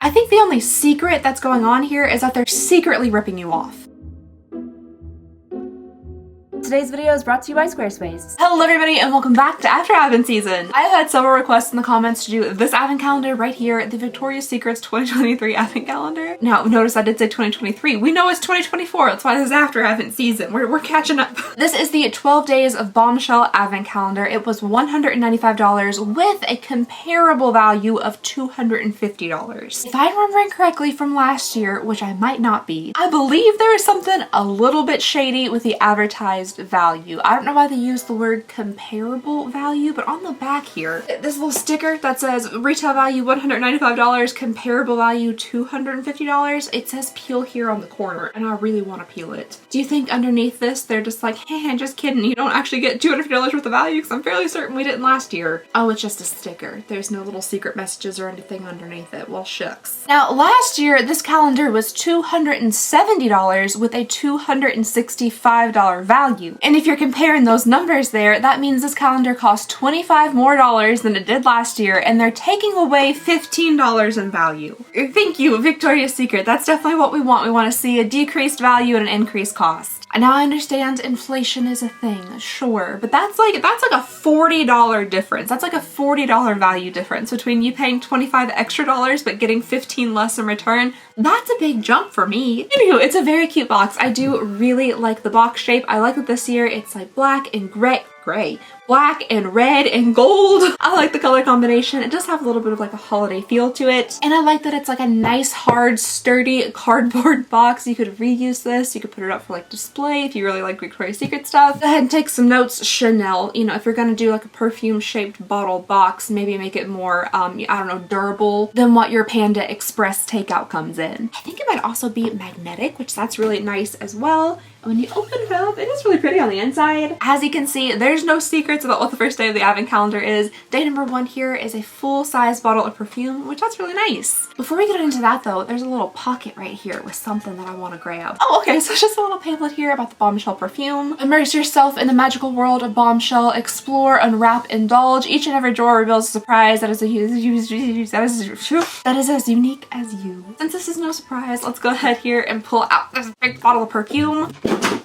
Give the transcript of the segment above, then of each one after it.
I think the only secret that's going on here is that they're secretly ripping you off. Today's video is brought to you by Squarespace. Hello everybody and welcome back to After Advent season. I've had several requests in the comments to do this advent calendar right here, the Victoria's Secret's 2023 advent calendar. Now notice I did say 2023. We know it's 2024. That's why this is After Advent season. We're catching up. This is the 12 Days of Bombshell advent calendar. It was $195 with a comparable value of $250. If I'm remembering correctly from last year, which I might not be, I believe there is something a little bit shady with the advertised value. I don't know why they use the word comparable value, but on the back here, this little sticker that says retail value $195, comparable value $250, it says peel here on the corner, and I really want to peel it. Do you think underneath this they're just like, hey, just kidding, you don't actually get $250 worth of value? Because I'm fairly certain we didn't last year. Oh, it's just a sticker. There's no little secret messages or anything underneath it. Well, shucks. Now, last year, this calendar was $270 with a $265 value. And if you're comparing those numbers there, that means this calendar cost $25 more than it did last year, and they're taking away $15 in value. Thank you, Victoria's Secret. That's definitely what we want. We want to see a decreased value and an increased cost. And now I understand inflation is a thing, sure, but that's like a $40 difference. That's like a $40 value difference between you paying $25 extra but getting $15 less in return. That's a big jump for me. Anywho, it's a very cute box. I do really like the box shape. I like that this year it's like black and black and red and gold. I like the color combination. It does have a little bit of like a holiday feel to it. And I like that it's like a nice, hard, sturdy cardboard box. You could reuse this. You could put it up for like display if you really like Victoria's Secret stuff. Go ahead and take some notes, Chanel. You know, if you're gonna do like a perfume shaped bottle box, maybe make it more, I don't know, durable than what your Panda Express takeout comes in. I think it might also be magnetic, which that's really nice as well. When you open it up, it is really pretty on the inside. As you can see, there's no secrets about what the first day of the advent calendar is. Day number 1 here is a full-size bottle of perfume, which that's really nice. Before we get into that though, there's a little pocket right here with something that I want to grab. Oh, okay, so it's just a little pamphlet here about the Bombshell perfume. Immerse yourself in the magical world of Bombshell. Explore, unwrap, indulge. Each and every drawer reveals a surprise that is as unique as you. Since this is no surprise, let's go ahead here and pull out this big bottle of perfume.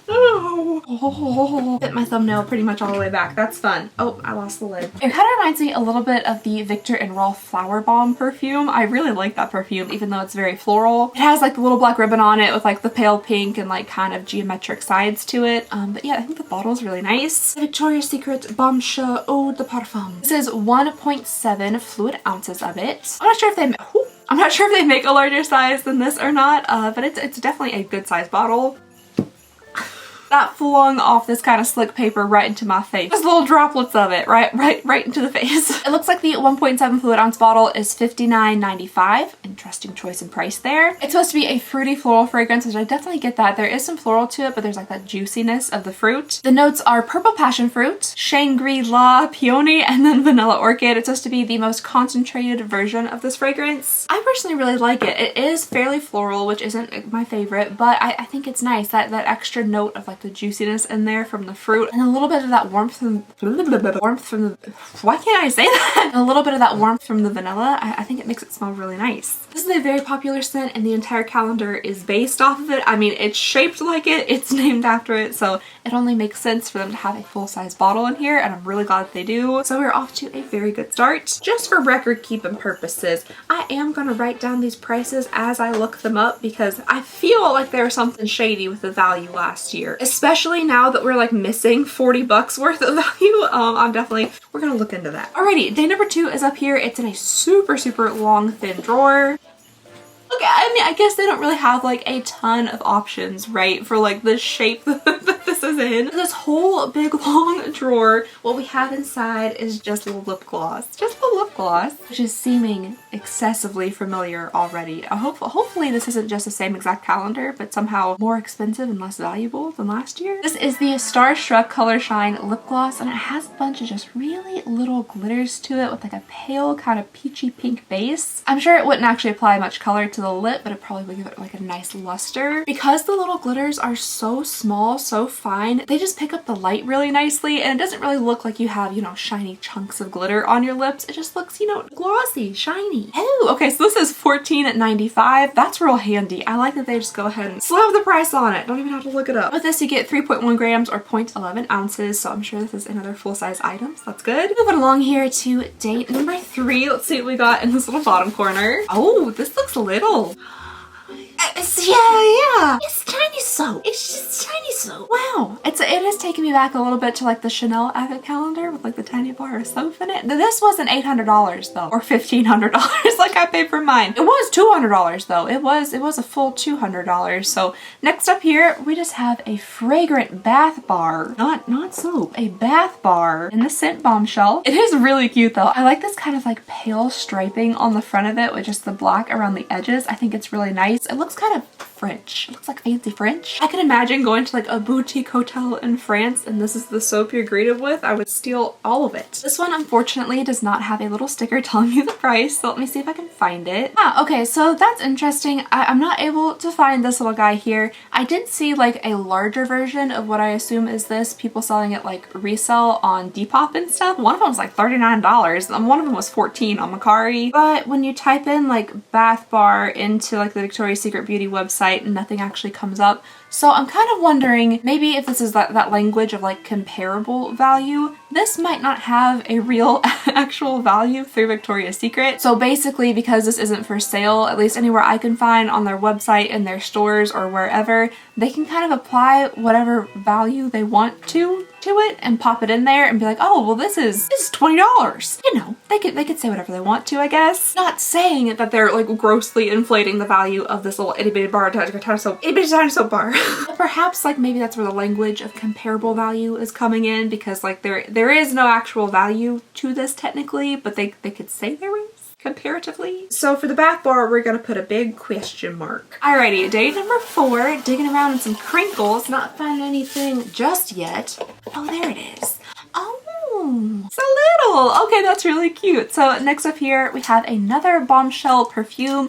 Oh, fit my thumbnail pretty much all the way back. That's fun. Oh, I lost the lid. It kind of reminds me a little bit of the Victor and Rolf Flower Bomb perfume. I really like that perfume, even though it's very floral. It has like the little black ribbon on it with like the pale pink and like kind of geometric sides to it. But yeah, I think the bottle is really nice. Victoria's Secret Bombshell Eau de Parfum. This is 1.7 fluid ounces of it. I'm not sure if they make a larger size than this or not, but it's definitely a good size bottle. That flung off this kind of slick paper right into my face. Just little droplets of it right into the face. It looks like the 1.7 fluid ounce bottle is $59.95. Interesting choice in price there. It's supposed to be a fruity floral fragrance, which I definitely get that. There is some floral to it, but there's like that juiciness of the fruit. The notes are purple passion fruit, Shangri-La peony, and then vanilla orchid. It's supposed to be the most concentrated version of this fragrance. I personally really like it. It is fairly floral, which isn't my favorite, but I think it's nice. That extra note of like the juiciness in there from the fruit and a little bit of that warmth from why can't I say that? And a little bit of that warmth from the vanilla. I think it makes it smell really nice. This is a very popular scent and the entire calendar is based off of it. I mean, it's shaped like it, it's named after it, so it only makes sense for them to have a full-size bottle in here, and I'm really glad that they do. So we're off to a very good start. Just for record keeping purposes, I am gonna write down these prices as I look them up because I feel like there was something shady with the value last year. Especially now that we're like missing 40 bucks worth of value. We're gonna look into that. Alrighty, day number 2 is up here. It's in a super long thin drawer. Okay, I mean, I guess they don't really have like a ton of options, right, for like the shape that this is in. This whole big long drawer, what we have inside is just a lip gloss. Just a lip gloss, which is seeming excessively familiar already. Hopefully this isn't just the same exact calendar, but somehow more expensive and less valuable than last year. This is the Starstruck Color Shine lip gloss, and it has a bunch of just really little glitters to it with like a pale kind of peachy pink base. I'm sure it wouldn't actually apply much color to the lip, but it probably would give it like a nice luster. Because the little glitters are so small, so fine. They just pick up the light really nicely, and it doesn't really look like you have, you know, shiny chunks of glitter on your lips. It just looks, you know, glossy, shiny. Oh, okay, so this is $14.95. That's real handy. I like that they just go ahead and slap the price on it. Don't even have to look it up. With this, you get 3.1 grams or 0.11 ounces, so I'm sure this is another full-size item, so that's good. Moving along here to date number 3. Let's see what we got in this little bottom corner. Oh, this looks little. Yeah. It's tiny soap. It's just tiny soap. Wow. It is taking me back a little bit to like the Chanel advent calendar with like the tiny bar of soap in it. This wasn't $800 though, or $1,500 like I paid for mine. It was $200 though. It was a full $200. So next up here, we just have a fragrant bath bar. Not soap. A bath bar in the scent Bombshell. It is really cute though. I like this kind of like pale striping on the front of it with just the black around the edges. I think it's really nice. It looks kind of French. It looks like fancy French. I can imagine going to like a boutique hotel in France and this is the soap you're greeted with. I would steal all of it. This one unfortunately does not have a little sticker telling you the price, so let me see if I can find it. Okay, so that's interesting. I'm not able to find this little guy here. I did see like a larger version of what I assume is this, people selling it like resale on Depop and stuff. One of them was like $39 and one of them was $14 on Mercari. But when you type in like bath bar into like the Victoria's Secret Beauty website, nothing actually comes up. So I'm kind of wondering, maybe if this is that language of like comparable value, this might not have a real actual value through Victoria's Secret. So basically, because this isn't for sale, at least anywhere I can find on their website, in their stores or wherever, they can kind of apply whatever value they want to it and pop it in there and be like, oh, well, this is $20. You know, they could say whatever they want to, I guess. Not saying that they're like grossly inflating the value of this little itty bitty bar, tiny soap bar. But perhaps like maybe that's where the language of comparable value is coming in, because like there is no actual value to this technically, but they could say there is comparatively. So for the bath bar, we're gonna put a big question mark. Alrighty, day number 4, digging around in some crinkles, not finding anything just yet. Oh, there it is. Oh, it's a little. Okay, that's really cute. So next up here, we have another Bombshell perfume.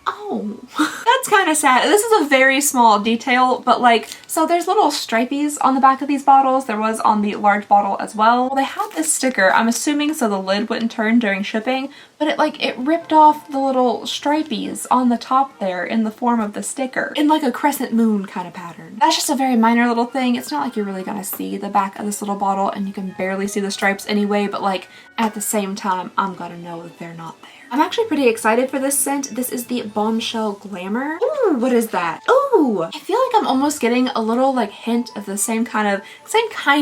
Oh, that's kind of sad. This is a very small detail, but like, so there's little stripies on the back of these bottles. There was on the large bottle as well. Well, they had this sticker, I'm assuming so the lid wouldn't turn during shipping, but it ripped off the little stripies on the top there in the form of the sticker in like a crescent moon kind of pattern. That's just a very minor little thing. It's not like you're really gonna see the back of this little bottle, and you can barely see the stripes anyway, but like at the same time, I'm gonna know that they're not there. I'm actually pretty excited for this scent. This is the Bombshell Glamour. Ooh, what is that? Ooh, I feel like I'm almost getting a little like hint of the same kind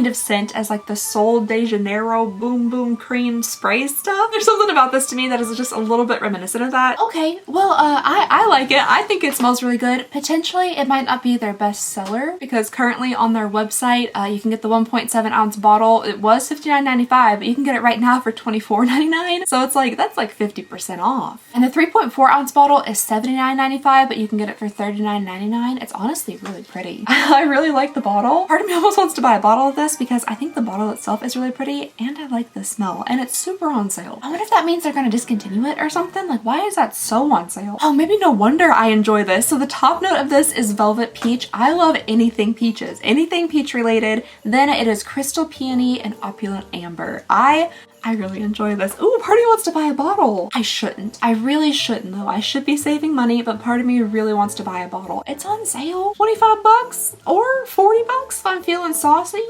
of scent as like the Sol de Janeiro Boom Boom Cream spray stuff. There's something about this to me that is just a little bit reminiscent of that. Okay, well, I like it. I think it smells really good. Potentially, it might not be their best seller because currently on their website, you can get the 1.7 ounce bottle. It was $59.95, but you can get it right now for $24.99. So it's like, that's like 50% off. And the 3.4 ounce bottle is $79.95, but you can get it for $39.99. It's honestly really pretty. I really like the bottle. Part of me almost wants to buy a bottle of this because I think the bottle itself is really pretty and I like the smell, and it's super on sale. I wonder if that means they're gonna discontinue it or something. Like, why is that so on sale? Oh, maybe no wonder I enjoy this. So the top note of this is Velvet Peach. I love anything peaches, anything peach related. Then it is Crystal Peony and Opulent Amber. I really enjoy this. Ooh, part of me wants to buy a bottle. I shouldn't. I really shouldn't though. I should be saving money, but part of me really wants to buy a bottle. It's on sale. 25 bucks or 40 bucks if I'm feeling saucy.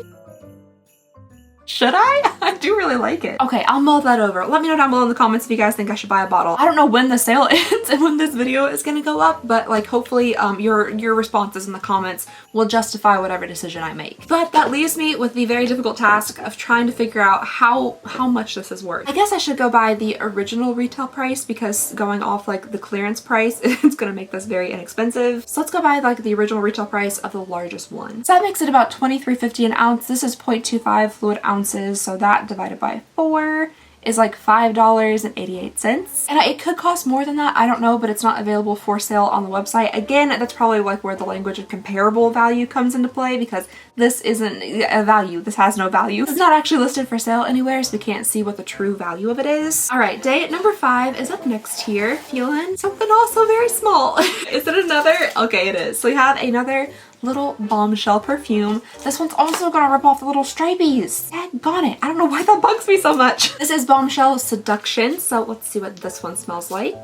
Should I? I do really like it. Okay, I'll mull that over. Let me know down below in the comments if you guys think I should buy a bottle. I don't know when the sale ends and when this video is gonna go up, but like hopefully your responses in the comments will justify whatever decision I make. But that leaves me with the very difficult task of trying to figure out how much this is worth. I guess I should go by the original retail price because going off like the clearance price, it's gonna make this very inexpensive. So let's go by like the original retail price of the largest one. So that makes it about $23.50 an ounce. This is 0.25 fluid ounces, so that divided by 4 is like $5.88. And it could cost more than that, I don't know, but it's not available for sale on the website. Again, that's probably like where the language of comparable value comes into play because this isn't a value. This has no value. It's not actually listed for sale anywhere, so we can't see what the true value of it is. All right, day number 5 is up next here. Feeling something also very small. Is it another? Okay, it is. So we have another little bombshell perfume. This one's also gonna rip off the little stripies. Daggone it. I don't know why that bugs me so much. This is Bombshell Seduction, so let's see what this one smells like.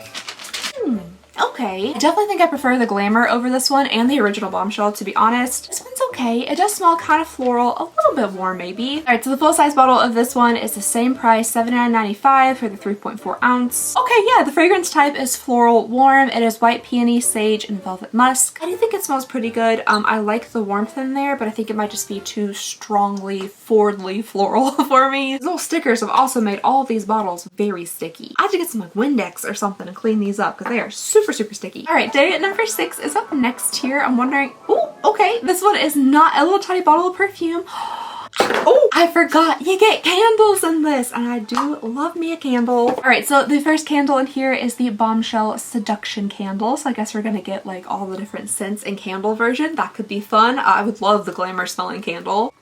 Okay. I definitely think I prefer the Glamour over this one and the original Bombshell, to be honest. This one's okay. It does smell kind of floral, a little bit warm maybe. Alright, so the full-size bottle of this one is the same price, $79.95 for the 3.4 ounce. Okay, yeah, the fragrance type is floral warm. It is white peony, sage, and velvet musk. I do think it smells pretty good. I like the warmth in there, but I think it might just be too strongly Fordly floral for me. These little stickers have also made all of these bottles very sticky. I have to get some like Windex or something to clean these up because they are super sticky. All right, day number 6 is up next here. I'm wondering, oh, okay, this one is not a little tiny bottle of perfume. Oh, I forgot you get candles in this, and I do love me a candle. All right, so the first candle in here is the Bombshell Seduction candle. So I guess we're gonna get like all the different scents and candle version. That could be fun. I would love the Glamour smelling candle.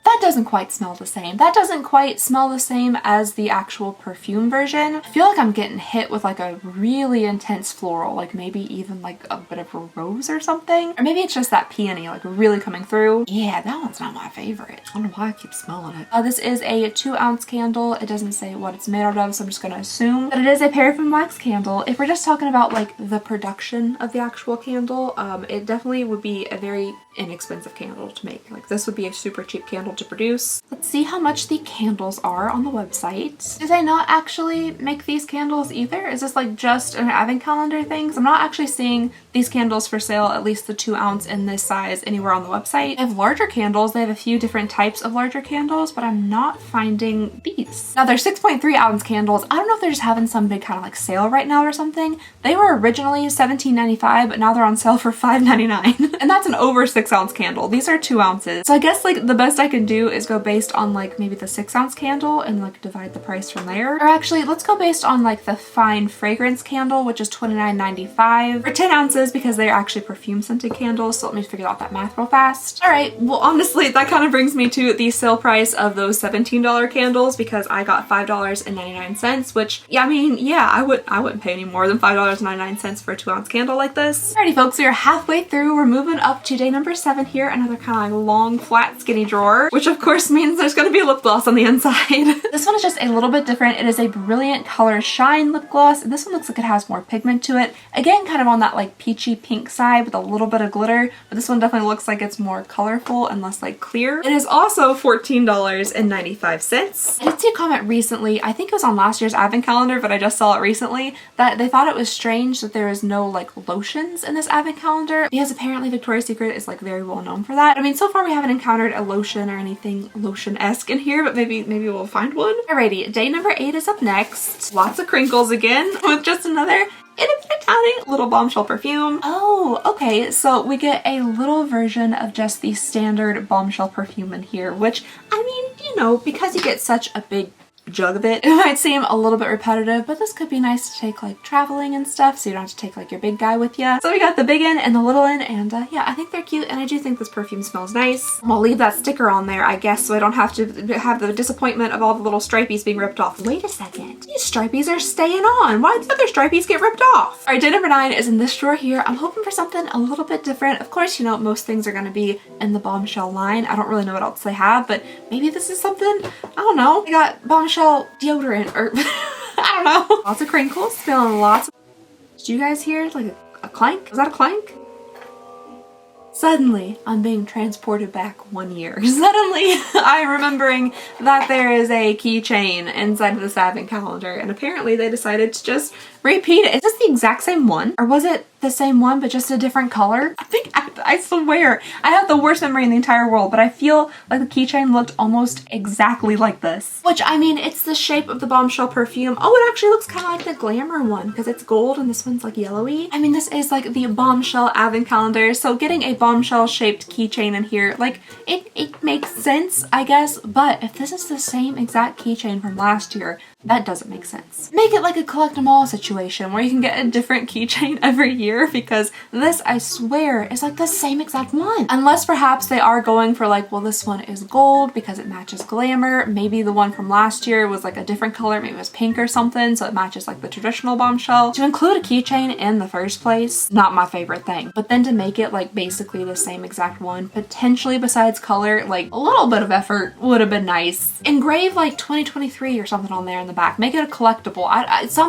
That doesn't quite smell the same. That doesn't quite smell the same as the actual perfume version. I feel like I'm getting hit with like a really intense floral, like maybe even like a bit of a rose or something. Or maybe it's just that peony like really coming through. Yeah, that one's not my favorite. I don't know why I keep smelling it. This is a 2-ounce candle. It doesn't say what it's made out of, so I'm just gonna assume that it is a paraffin wax candle. If we're just talking about like the production of the actual candle, it definitely would be a very inexpensive candle to make. Like this would be a super cheap candle to produce. Let's see how much the candles are on the website. Do they not actually make these candles either? Is this like just an advent calendar thing? 'Cause I'm not actually seeing these candles for sale, at least the 2-ounce in this size, anywhere on the website. They have larger candles. They have a few different types of larger candles, but I'm not finding these. Now they're 6.3-ounce candles. I don't know if they're just having some big kind of like sale right now or something. They were originally $17.95, but now they're on sale for $5.99. And that's an over 6-ounce candle. These are 2 ounces. So I guess like the best I can do is go based on like maybe the 6-ounce candle and like divide the price from there. Or actually, let's go based on like the fine fragrance candle, which is $29.95 for 10 ounces because they're actually perfume scented candles. So let me figure out that math real fast. All right, well honestly, that kind of brings me to the sale price of those $17 candles because I got $5.99, which yeah, I mean, yeah, I wouldn't pay any more than $5.99 for a 2-ounce candle like this. Alrighty folks, we are halfway through. We're moving up to day number 7 here, another kind of like long, flat, skinny drawer, which of course means there's gonna be a lip gloss on the inside. This one is just a little bit different. It is a Brilliant Color Shine lip gloss, and this one looks like it has more pigment to it. Again, kind of on that like peachy pink side with a little bit of glitter, but this one definitely looks like it's more colorful and less like clear. It is also $14.95. I did see a comment recently, I think it was on last year's advent calendar, but I just saw it recently, that they thought it was strange that there is no like lotions in this advent calendar because apparently Victoria's Secret is like very well known for that. I mean, so far we haven't encountered a lotion or anything lotion-esque in here, but maybe we'll find one. Alrighty, day number 8 is up next. Lots of crinkles again with just another tiny little Bombshell perfume. Oh, okay, so we get a little version of just the standard Bombshell perfume in here, which, I mean, you know, because you get such a big jug of it, it might seem a little bit repetitive, but this could be nice to take like traveling and stuff, so you don't have to take like your big guy with you. So we got the big end and the little end, and yeah, I think they're cute, and I do think this perfume smells nice. I'll leave that sticker on there, I guess, so I don't have to have the disappointment of all the little stripies being ripped off. Wait a second, these stripies are staying on. Why did the other stripies get ripped off? All right, day number 9 is in this drawer here. I'm hoping for something a little bit different. Of course, you know, most things are gonna be in the Bombshell line. I don't really know what else they have, but maybe this is something, I don't know. We got Bombshell deodorant, or I don't know. Lots of crinkles, feeling lots of... Did you guys hear like a clank? Was that a clank? Suddenly, I'm being transported back 1 year. Suddenly, I'm remembering that there is a keychain inside of this advent calendar, and apparently they decided to just repeat it. Is this the exact same one? Or was it the same one but just a different color? I swear, I have the worst memory in the entire world, but I feel like the keychain looked almost exactly like this. Which, I mean, it's the shape of the Bombshell perfume. Oh, it actually looks kind of like the Glamour one because it's gold and this one's like yellowy. I mean, this is like the Bombshell advent calendar, so getting a Bombshell shaped keychain in here, like, it makes sense, I guess, but if this is the same exact keychain from last year, That doesn't make sense. Make it like a collect 'em all situation where you can get a different keychain every year, because this, I swear, is like the same exact one. Unless perhaps they are going for like, well, this one is gold because it matches glamour. Maybe the one from last year was like a different color, maybe it was pink or something, so it matches like the traditional Bombshell. To include a keychain in the first place, not my favorite thing. But then to make it like basically the same exact one, potentially besides color, like a little bit of effort would have been nice. Engrave like 2023 or something on there in the back. Make it a collectible.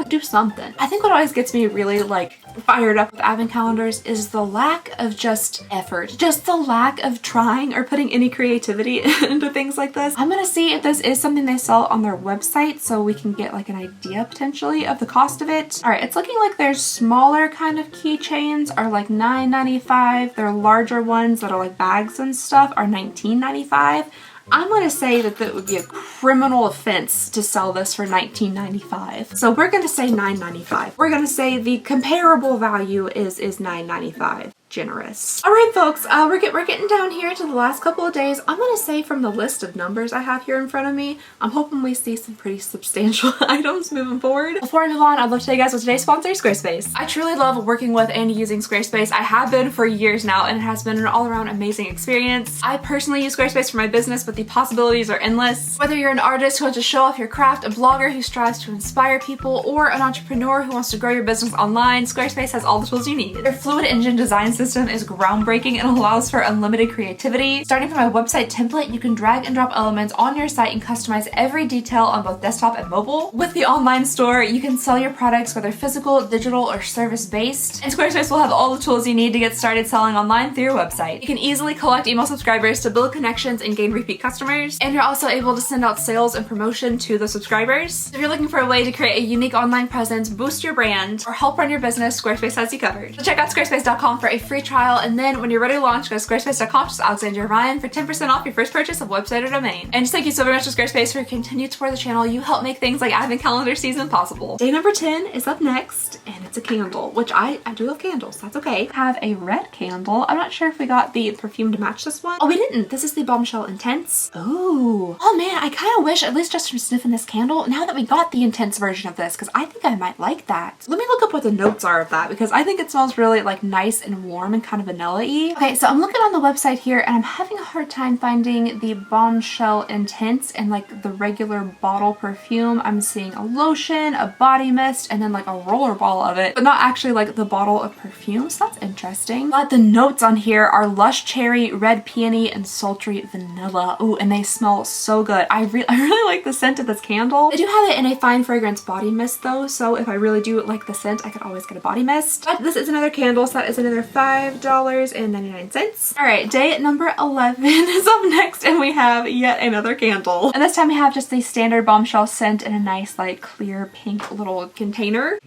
Do something. I think what always gets me really like fired up with advent calendars is the lack of just effort, just the lack of trying or putting any creativity into things like this. I'm gonna see if this is something they sell on their website so we can get like an idea potentially of the cost of it. All right, it's looking like their smaller kind of keychains are like $9.95. Their larger ones that are like bags and stuff are $19.95. I'm gonna say that that would be a criminal offense to sell this for $19.95. So we're gonna say $9.95. We're gonna say the comparable value is $9.95. Generous. All right, folks, we're getting down here to the last couple of days. I'm gonna say from the list of numbers I have here in front of me, I'm hoping we see some pretty substantial items moving forward. Before I move on, I'd love to tell you guys what today's sponsor is, Squarespace. I truly love working with and using Squarespace. I have been for years now, and it has been an all-around amazing experience. I personally use Squarespace for my business, but the possibilities are endless. Whether you're an artist who wants to show off your craft, a blogger who strives to inspire people, or an entrepreneur who wants to grow your business online, Squarespace has all the tools you need. Their fluid engine design system is groundbreaking and allows for unlimited creativity. Starting from a website template, you can drag and drop elements on your site and customize every detail on both desktop and mobile. With the online store, you can sell your products whether physical, digital, or service-based. And Squarespace will have all the tools you need to get started selling online through your website. You can easily collect email subscribers to build connections and gain repeat customers. And you're also able to send out sales and promotion to the subscribers. If you're looking for a way to create a unique online presence, boost your brand, or help run your business, Squarespace has you covered. So check out squarespace.com for a free trial, and then when you're ready to launch, go to squarespace.com, just Alexandria Ryan, for 10% off your first purchase of website or domain. And just thank you so very much to Squarespace for your continued support of the channel. You help make things like advent calendar season possible. Day number 10 is up next, and it's a candle, which I do love candles. That's okay. I have a red candle. I'm not sure if we got the perfume to match this one. Oh, we didn't. This is the Bombshell Intense. Ooh. Oh man, I kind of wish, at least just from sniffing this candle, now that we got the intense version of this, because I think I might like that. Let me look up what the notes are of that, because I think it smells really like nice and warm and kind of vanilla-y. Okay, so I'm looking on the website here, and I'm having a hard time finding the Bombshell Intense and like the regular bottle perfume. I'm seeing a lotion, a body mist, and then like a roller ball of it, but not actually like the bottle of perfume, so that's interesting. But the notes on here are lush cherry, red peony, and sultry vanilla. Ooh, and they smell so good. I really like the scent of this candle. I do have it in a fine fragrance body mist though, so if I really do like the scent, I could always get a body mist. But this is another candle, so that is another $5.99. All right, day number 11 is up next, and we have yet another candle. And this time we have just the standard Bombshell scent in a nice like clear pink little container.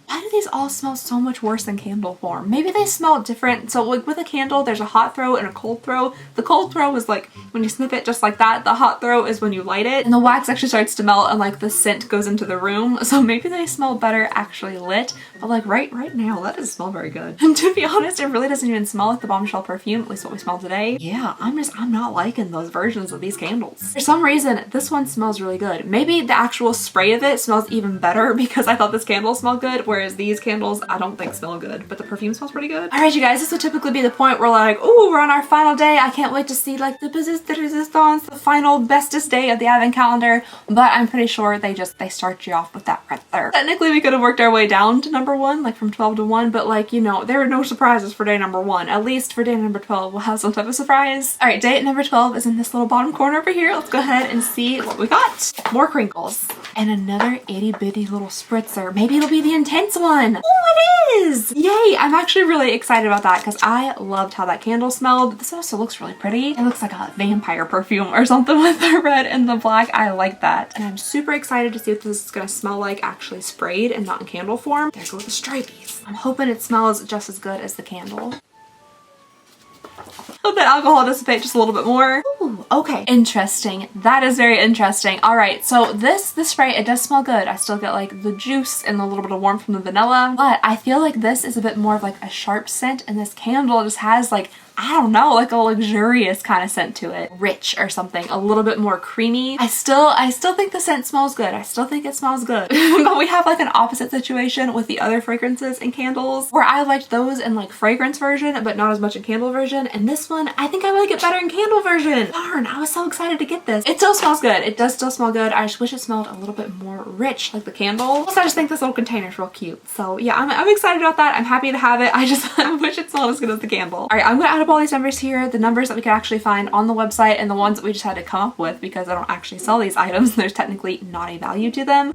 Why do these all smell so much worse than candle form? Maybe they smell different. So like with a candle, there's a hot throw and a cold throw. The cold throw is like when you sniff it just like that. The hot throw is when you light it, and the wax actually starts to melt and like the scent goes into the room. So maybe they smell better actually lit. But like right now, that doesn't smell very good. And to be honest, it really doesn't even smell like the Bombshell perfume, at least what we smell today. Yeah, I'm not liking those versions of these candles. For some reason, this one smells really good. Maybe the actual spray of it smells even better because I thought this candle smelled good, whereas these candles I don't think smell good, but the perfume smells pretty good. All right, you guys, this would typically be the point where like, oh, we're on our final day. I can't wait to see like the pièce de résistance, the final bestest day of the advent calendar, but I'm pretty sure they start you off with that right there. Technically, we could have worked our way down to number 1, like from 12 to 1, but like, you know, there are no surprises for day number 1. At least for day number 12, we'll have some type of surprise. All right, day number 12 is in this little bottom corner over here. Let's go ahead and see what we got. More crinkles. And another itty bitty little spritzer. Maybe it'll be the intense one. Oh, it is! Yay! I'm actually really excited about that because I loved how that candle smelled. This also looks really pretty. It looks like a vampire perfume or something with the red and the black. I like that. And I'm super excited to see what this is gonna smell like actually sprayed and not in candle form. There go the stripies. I'm hoping it smells just as good as the candle. Let that alcohol dissipate just a little bit more. Ooh, okay. Interesting. That is very interesting. All right, so this spray, it does smell good. I still get like the juice and a little bit of warmth from the vanilla, but I feel like this is a bit more of like a sharp scent, and this candle just has like I don't know, like a luxurious kind of scent to it. Rich or something, a little bit more creamy. I still think the scent smells good. I still think it smells good. But we have like an opposite situation with the other fragrances and candles where I liked those in like fragrance version, but not as much in candle version. And this one, I think I like it better in candle version. Darn, I was so excited to get this. It still smells good. It does still smell good. I just wish it smelled a little bit more rich like the candle. Plus, I just think this little container is real cute. So yeah, I'm excited about that. I'm happy to have it. I just wish it smelled as good as the candle. All right, I'm gonna add up all these numbers here, the numbers that we could actually find on the website and the ones that we just had to come up with because I don't actually sell these items. There's technically not a value to them.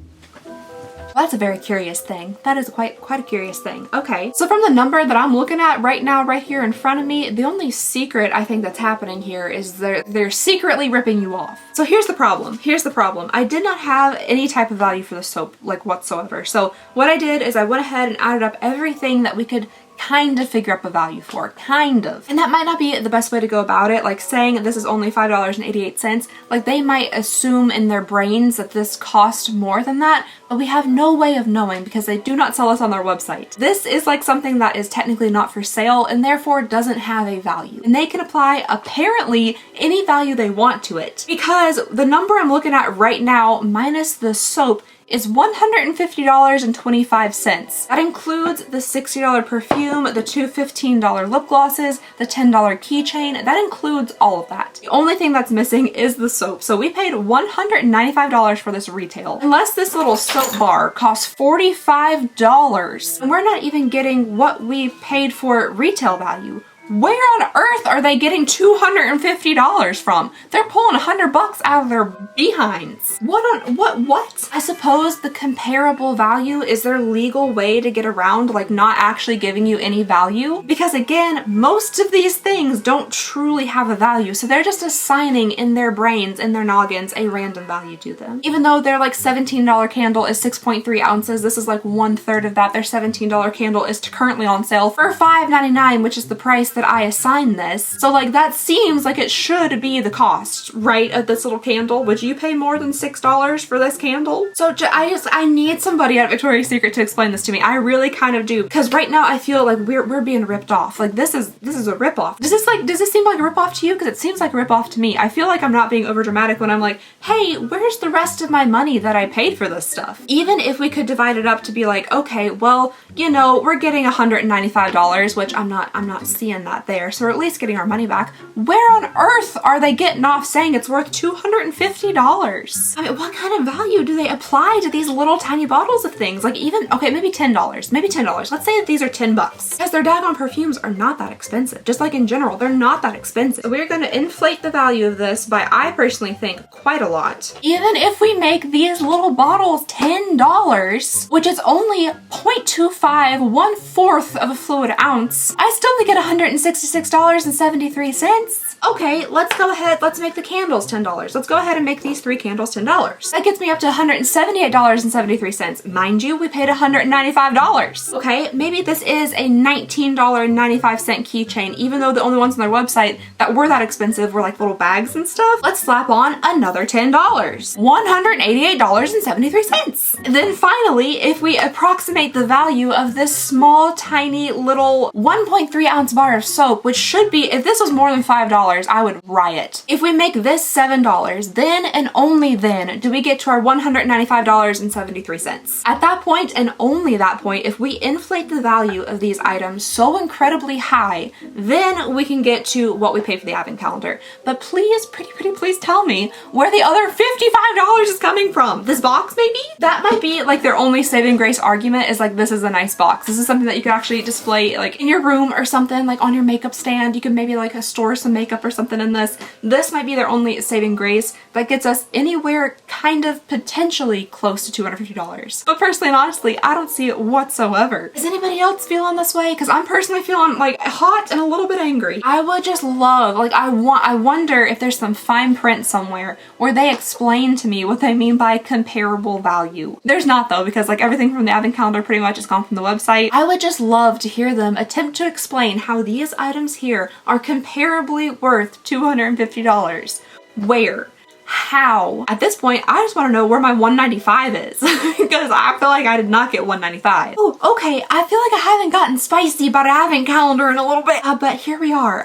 Well, that's a very curious thing. That is quite a curious thing. Okay, so from the number that I'm looking at right now, right here in front of me, the only secret I think that's happening here is they're secretly ripping you off. So here's the problem. Here's the problem. I did not have any type of value for the soap, like whatsoever. So what I did is I went ahead and added up everything that we could kind of figure up a value for, kind of. And that might not be the best way to go about it, like saying this is only $5.88, like they might assume in their brains that this cost more than that, but we have no way of knowing because they do not sell us on their website. This is like something that is technically not for sale and therefore doesn't have a value. And they can apply apparently any value they want to it because the number I'm looking at right now minus the soap is $150.25. That includes the $60 perfume, the two $15 lip glosses, the $10 keychain. That includes all of that. The only thing that's missing is the soap. So we paid $195 for this retail. Unless this little soap bar costs $45, and we're not even getting what we paid for retail value. Where on earth are they getting $250 from? They're pulling $100 out of their behinds. What? I suppose the comparable value is their legal way to get around like not actually giving you any value. Because again, most of these things don't truly have a value. So they're just assigning in their brains, in their noggins, a random value to them. Even though their like $17 candle is 6.3 ounces, this is like 1/3 of that. Their $17 candle is currently on sale for $5.99, which is the price that I assign this. So like that seems like it should be the cost, right, of this little candle. Would you pay more than $6 for this candle? So I need somebody at Victoria's Secret to explain this to me. I really kind of do, because right now I feel like we're being ripped off. Like this is a ripoff. Does this seem like a ripoff to you? Because it seems like a ripoff to me. I feel like I'm not being over dramatic when I'm like, hey, where's the rest of my money that I paid for this stuff? Even if we could divide it up to be like, okay, well, you know, we're getting $195, which I'm not seeing that there, so we're at least getting our money back. Where on earth are they getting off saying it's worth $250? I mean, what kind of value do they apply to these little tiny bottles of things? Like even, okay, maybe $10. Maybe $10. Let's say that these are $10. Because their daggone perfumes are not that expensive. Just like in general, they're not that expensive. So we're going to inflate the value of this by, I personally think, quite a lot. Even if we make these little bottles $10, which is only 0.25, 1/4 of a fluid ounce, I still only get $166.73. Okay, let's go ahead, let's make the candles $10. Let's go ahead and make these 3 candles $10. That gets me up to $178.73. Mind you, we paid $195. Okay, maybe this is a $19.95 keychain, even though the only ones on their website that were that expensive were like little bags and stuff. Let's slap on another $10. $188.73. Then finally, if we approximate the value of this small, tiny, little 1.3 ounce bar of soap, which should be, if this was more than $5, I would riot. If we make this $7, then and only then do we get to our $195.73. At that point, and only that point, if we inflate the value of these items so incredibly high, then we can get to what we pay for the advent calendar. But please, pretty please tell me where the other $55 is coming from. This box maybe? That might be like their only saving grace argument, is like, this is a nice box. This is something that you could actually display like in your room or something, like on your makeup stand. You could maybe like store some makeup or something in this. This might be their only saving grace that gets us anywhere kind of potentially close to $250. But personally and honestly, I don't see it whatsoever. Is anybody else feeling this way? Because I'm personally feeling like hot and a little bit angry. I would just love, like I wonder if there's some fine print somewhere where they explain to me what they mean by comparable value. There's not though, because like everything from the advent calendar pretty much is gone from the website. I would just love to hear them attempt to explain how these items here are comparably worth $250. Where? How? At this point, I just want to know where my $195 is because I feel like I did not get $195. Oh, okay. I feel like I haven't gotten spicy about an advent calendar in a little bit, but here we are.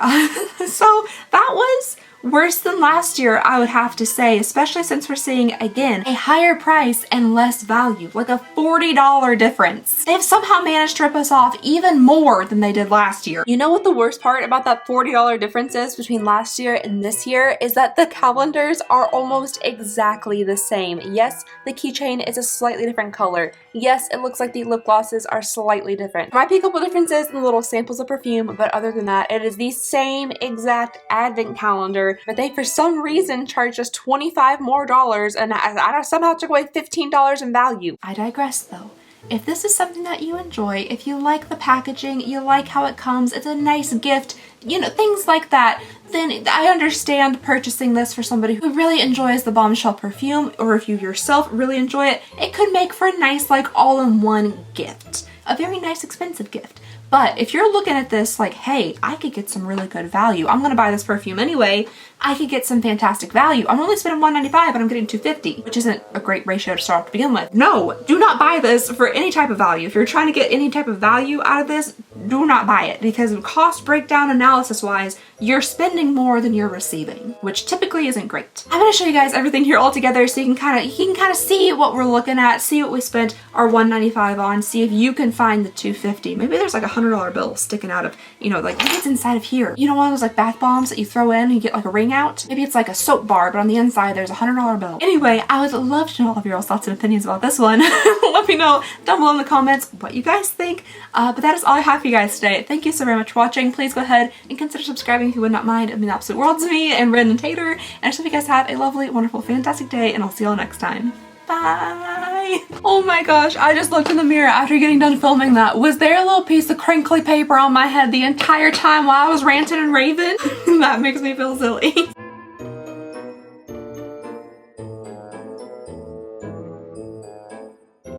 So that was worse than last year, I would have to say, especially since we're seeing, again, a higher price and less value, like a $40 difference. They've somehow managed to rip us off even more than they did last year. You know what the worst part about that $40 difference is between last year and this year is that the calendars are almost exactly the same. Yes, the keychain is a slightly different color. Yes, it looks like the lip glosses are slightly different. There might be a couple differences in the little samples of perfume, but other than that, it is the same exact advent calendar, but they for some reason charged us $25 more and I somehow took away $15 in value. I digress though. If this is something that you enjoy, if you like the packaging, you like how it comes, it's a nice gift, you know, things like that, then I understand purchasing this for somebody who really enjoys the Bombshell perfume, or if you yourself really enjoy it, it could make for a nice, like, all-in-one gift. A very nice, expensive gift. But if you're looking at this like, hey, I could get some really good value, I'm gonna buy this perfume anyway, I could get some fantastic value. I'm only spending $195 but I'm getting $250, which isn't a great ratio to start off to begin with. No, do not buy this for any type of value. If you're trying to get any type of value out of this, do not buy it, because cost breakdown analysis wise, you're spending more than you're receiving, which typically isn't great. I'm gonna show you guys everything here all together so you can kind of see what we're looking at, see what we spent our $195 on, see if you can find the $250. Maybe there's like a $100 bill sticking out of, you know, like maybe it's inside of here. You know, one of those like bath bombs that you throw in and you get like a ring out? Maybe it's like a soap bar, but on the inside there's a $100 bill. Anyway, I would love to know all of your thoughts and opinions about this one. Let me know down below in the comments what you guys think. But that is all I have for you guys today. Thank you so very much for watching. Please go ahead and consider subscribing if you would not mind. It would mean the absolute world to me and Ren and Tater. And I just hope you guys have a lovely, wonderful, fantastic day, and I'll see you all next time. Bye! Oh my gosh, I just looked in the mirror after getting done filming that. Was there a little piece of crinkly paper on my head the entire time while I was ranting and raving? That makes me feel silly.